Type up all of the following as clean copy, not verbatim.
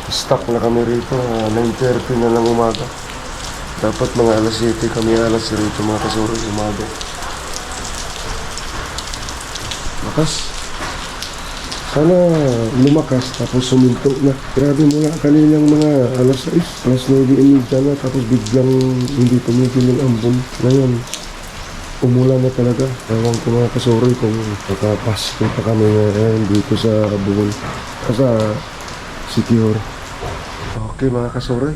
Stuck na kami rito, 9:30 na lang umaga. Dapat mga alas 7 kami alas rito mga kasuri umaga. Lakas. Sana lumakas tapos suminto na. Grabe mula kaninang mga alas 6, alas 9:30 na tapos biglang hindi tumigil yung ambon. Ngayon, umulan na talaga. Ewan ko mga kasuri kung makapasko pa kami ngayon dito sa Bohol. Sa Secure. Okay mga kasuri.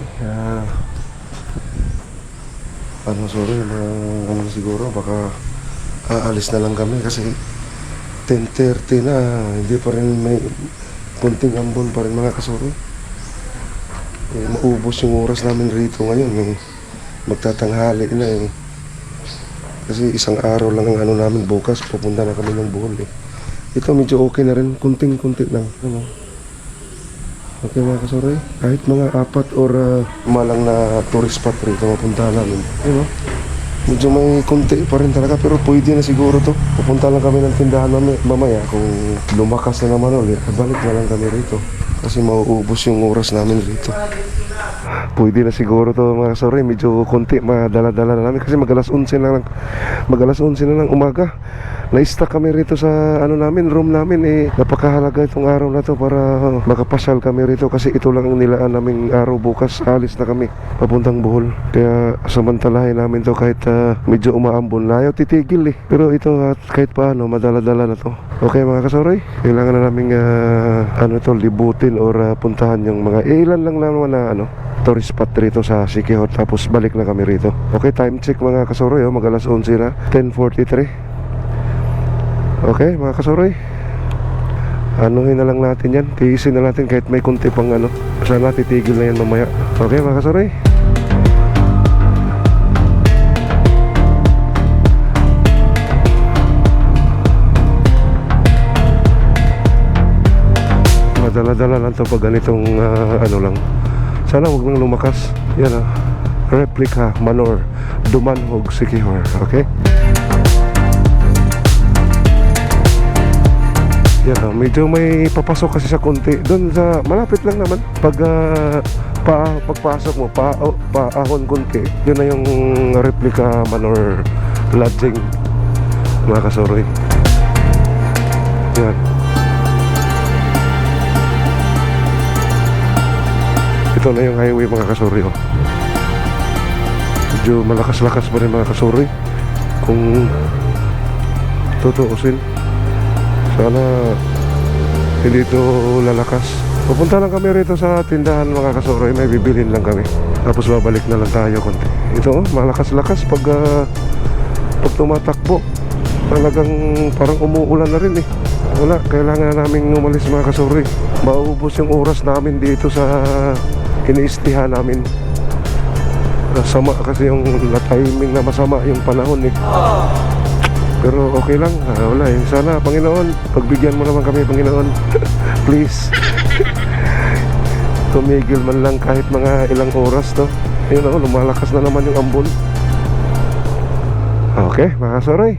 Sorry, siguro baka aalis na lang kami kasi 10:30 na, hindi pa rin may kunting ambon pa rin mga kasuri. Maubos yung oras namin rito ngayon, yung magtatanghali na eh. Kasi isang araw lang ang ano namin, bukas pupunta na kami ng Bohol eh. Ito medyo okay na rin, kunting-kunti lang. Okay mga kasuri, kahit mga 4 or malang na tourist spot rito mapunta namin. Medyo may kunti pa rin talaga pero pwede na siguro to. Pupunta lang kami ng tindahan mamaya. Kung lumakas na naman ulit, balik na lang kami rito. Kasi mauubos yung oras namin rito. Pwede na siguro to mga kasuri. Medyo kunti, madala-dala na namin. Kasi mag-alas 11 na lang umaga. Na-stuck kami rito sa room namin eh. Napakahalaga itong araw na to para makapasyal kami rito. Kasi ito lang ang nilaan naming araw. Bukas alis na kami papuntang Bohol. Kaya samantalahin namin to kahit medyo umaambon na. Ayaw titigil eh. Pero ito kahit paano madala-dala na to. Okay mga kasuri, kailangan na naming libutin or puntahan yung mga ilan lang naman na tourist spot rito sa Siquijor. Tapos balik na kami rito. Okay, time check mga kasuri, mag-alas 11 na, 10:43. Okay mga kasuri, anuhin na lang natin yan, tiisin na natin kahit may kunti pang sana titigil na yan mamaya. Okay mga kasuri, madala-dala lang to pag ganitong lang. Sana huwag nang lumakas. Yan replica Manor Dumanhog Siquijor. Okay. Yan, medyo may papasok kasi sa konti. Doon sa malapit lang naman. Pagpasok mo, paahon konti. Yun na yung replica Manor Lodging mga kasuri. Yan. Ito na yung highway mga kasuri. Medyo malakas-lakas pa rin mga kasuri. Kung tutuusin, sana hindi ito lalakas. Pupunta lang kami rito sa tindahan mga kasuri. May bibilhin lang kami. Tapos babalik na lang tayo konti. Ito malakas-lakas pag tumatakbo. Talagang parang umuulan na rin eh. Wala, kailangan namin umalis mga kasuri. Mauubos yung oras namin dito sa iniistihan namin. Sama kasi yung timing na masama yung panahon eh. Pero okay lang, wala eh. Sana Panginoon, pagbigyan mo naman kami Panginoon. Please. Tumigil man lang kahit mga ilang oras to. Ayun lumalakas na naman yung ambon. Okay mga kasuri,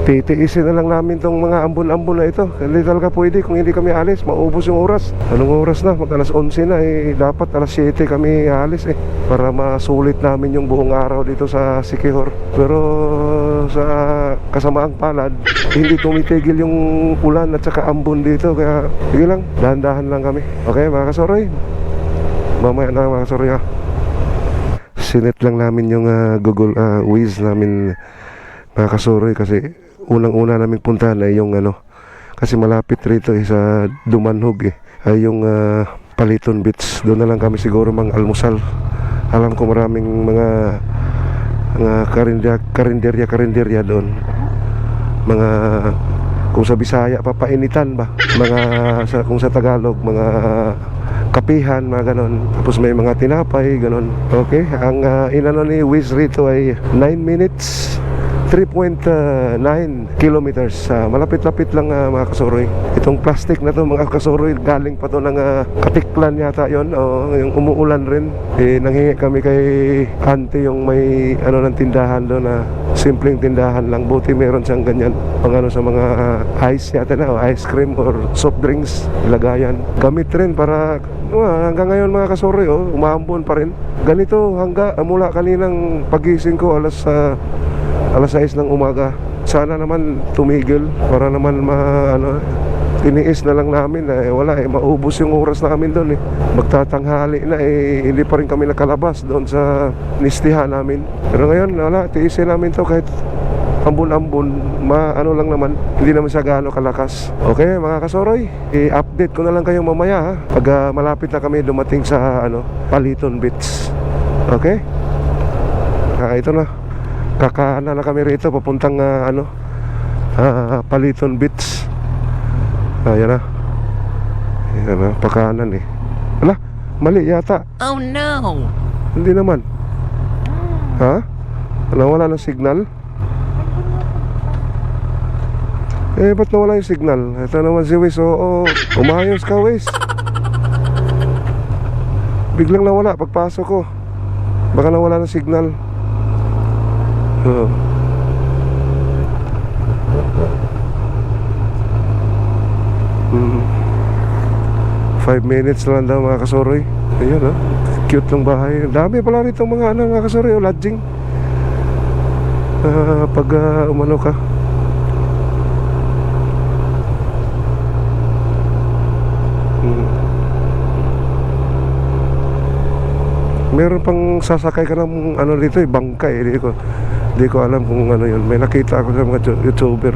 titiisin na lang namin tong mga ambon-ambon na ito. Hindi talaga pwede kung hindi kami alis, maubos yung oras. Anong oras na? Mag-alas 11 na eh. Dapat alas 7 kami alis eh, para masulit namin yung buong araw dito sa Siquijor. Pero sa kasamaang palad, hindi tumitigil yung ulan at saka ambon dito. Kaya sige lang, dahan-dahan lang kami. Okay mga kasuri, mamaya na mga kasuri sinet lang namin yung Google Waze namin mga kasuri. Kasi unang-una naming puntahan ay yung kasi malapit rito sa Dumanhog eh, ay yung Paliton Beach. Doon na lang kami siguro almusal. Alam ko maraming mga karinderya doon. Mga kung sa Bisaya papainitan ba, kung sa Tagalog mga kapihan, mga ganon. Tapos may mga tinapay ganon. Okay, ang inano ni Wiz rito ay 9 minutes 3.9 kilometers. Malapit-lapit lang mga kasuroy. Itong plastic na to mga kasuroy, galing pa to ng Katiklan yata yon, yung umuulan rin. Nanghingi kami kay auntie yung may ng tindahan doon na simpleng tindahan lang. Buti meron siyang ganyan pang sa mga ice yata na, o ice cream or soft drinks, ilagayan. Gamit rin para hanggang ngayon mga kasuroy, umaambon pa rin. Ganito mula kaninang pagising ko alas 6 ng umaga. Sana naman tumigil para naman tiniis na lang namin wala maubos yung oras namin doon magtatanghali na hindi pa rin kami nakalabas doon sa nistihan namin. Pero ngayon wala, tiisin namin to kahit ambon-ambon, lang naman, hindi naman siya gaano kalakas. Okay mga kasoroy, i-update ko na lang kayo mamaya pag malapit na kami dumating sa Paliton Beach. Okay, ito na, kakana na kami rito papuntang Paliton Beach. Ayan na, pakanan Wala, mali yata. Oh no. Hindi naman. Ha? Wala ng signal. Ba't nawala yung signal? Ito naman si Wiz. Umayos ka, Wiz. Biglang nawala pagpasok ko. Baka nawala ng signal. 5 minutes lang daw mga kasoroy. Ayun cute ng bahay. Dami pala rito mga mga kasoroy, lodging. Pag umano ka. Meron pang sasakay ka ng dito bangkay. Di ko alam kung yun. May nakita ako sa mga YouTuber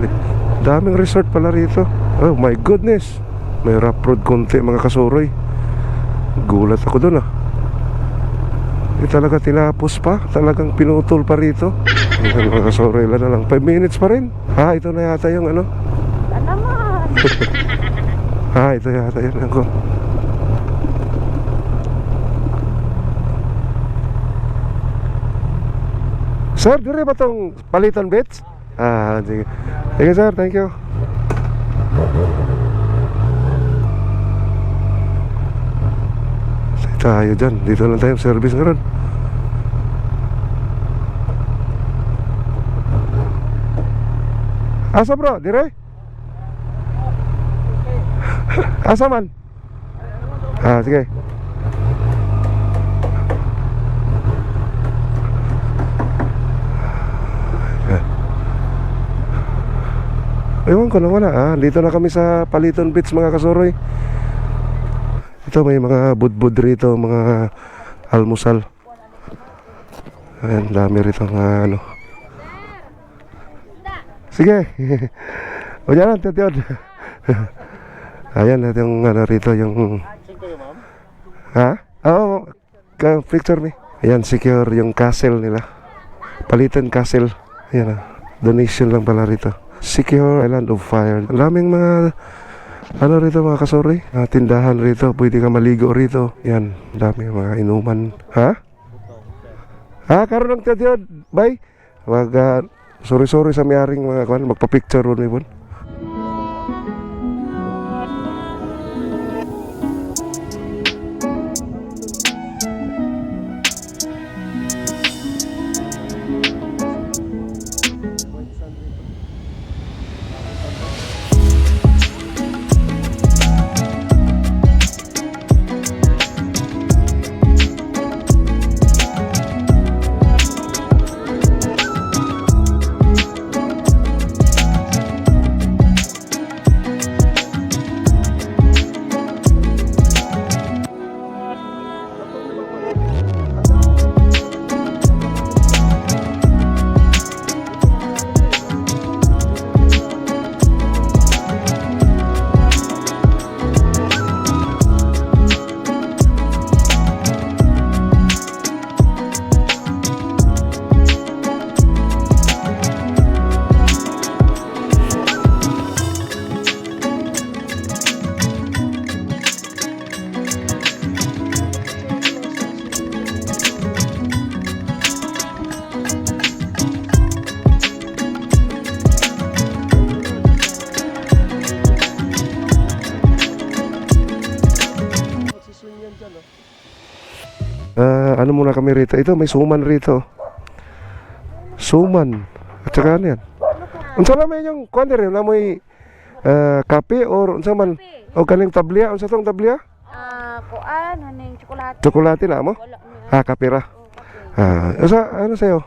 Daming resort pala rito. Oh my goodness, may rough road konti mga kasoroy. Gulat ako dun talaga tinapos pa. Talagang pinutol pa rito. Mga kasoroy lang 5 minutes pa rin. Ito na yata yung naman. ito yata yun ako. Sir, dire ba tong Paliton Beach? Sige. Sige sir, thank you. Tayo dyan, dito lang tayo service ngayon. Asa bro, dire? Asa man? Sige. Ewan ko na wala dito na kami sa Paliton Beach mga kasoroy. Ito may mga budbud rito, mga almusal. Ayan, dami rito mga Sige. O dyan, tiyod. Ayan, yung rito yung Oo, picture me. Ayan, secure yung castle nila, Paliton Castle. Ayan donation lang pala rito. Secure Island of Fire. Ang daming mga rito mga kasoroy, tindahan rito. Pwede ka maligo rito. Yan, dami mga inuman. Karon lang tiyod. Bye. Sorry sa miyaring mga magpa-picture ron ibon. Ano muna kami rito? Ito, may suman rito. Suman. At saka ano yan? Unsa naman yung kuwan rin? Namoy kape or unsa man? O kaning tablia? Unsa tong tablia? Kuan, haning tsokolate. Tsokolate na mo? Wala mo. Kape ra. Ano sa'yo?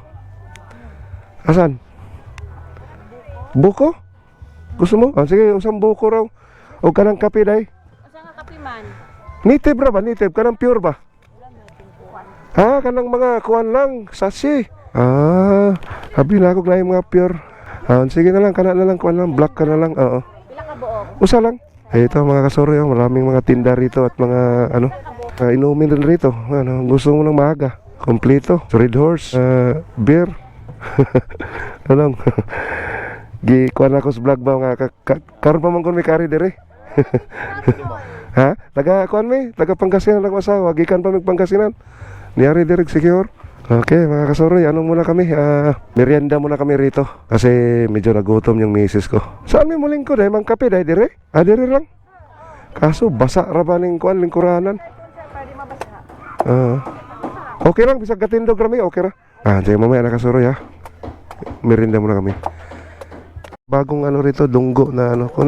Asan? Buko? Gusto mo? Sige, usang buko raw. O kanang kape day? Asa nga kape man? Native ra ba? Native? Kanang pure ba? Kanang mga kuwan lang, sasi. Habi na ako na yung mga pure. Sige na lang, kana na lang, kuwan lang, black ka na lang. Oo. Pila ka buok? Usa lang. Ito mga kasuri, maraming mga tinda rito at mga inumin rin rito. Gusto mo ng maaga. Kompleto. Red Horse, beer. Anong? Kuwan ako sa vlog ba mga karon pa man kon may kari dire. Taga kuwan mi, taga Pangasinan lang masawa, gikan pa mig Pangasinan. Niyari direk secure. Okay, mga kasuri, anong muna kami? Merienda muna kami rito kasi medyo nagutom yung misis ko. Saan may muling ko dahil mang kape dahil dire? Dire lang. Kaso basa ra ba ning kuan lingkuranan? Okay lang, bisag katindog rami, okay ra. Sige mamaya na kasuri ha. Merienda muna kami. Bagong rito, dunggo na Kung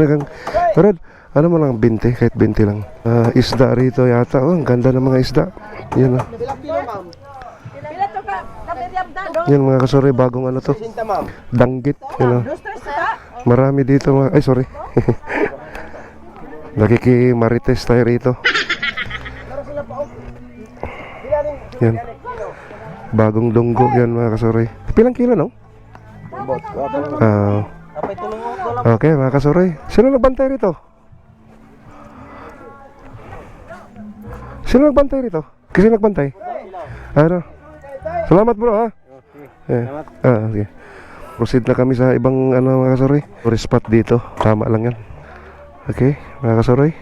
pero ano mo lang, 20, kahit 20 lang. Isda rito yata. Ang ganda ng mga isda. Yan Yan mga kasuri, bagong to. Danggit. Marami dito mga, ay sorry. Nakikimarites tayo rito. Yan. Bagong dunggo yan mga kasuri. Pilang kilo no? Okay mga kasuri. Sino nagbantay rito? Sino nagbantay rito? Kasi nagbantay? Salamat bro ha. Sige. Proceed na kami sa ibang mga kasuri. Tourist spot dito. Tama lang yan. Okay mga kasuri.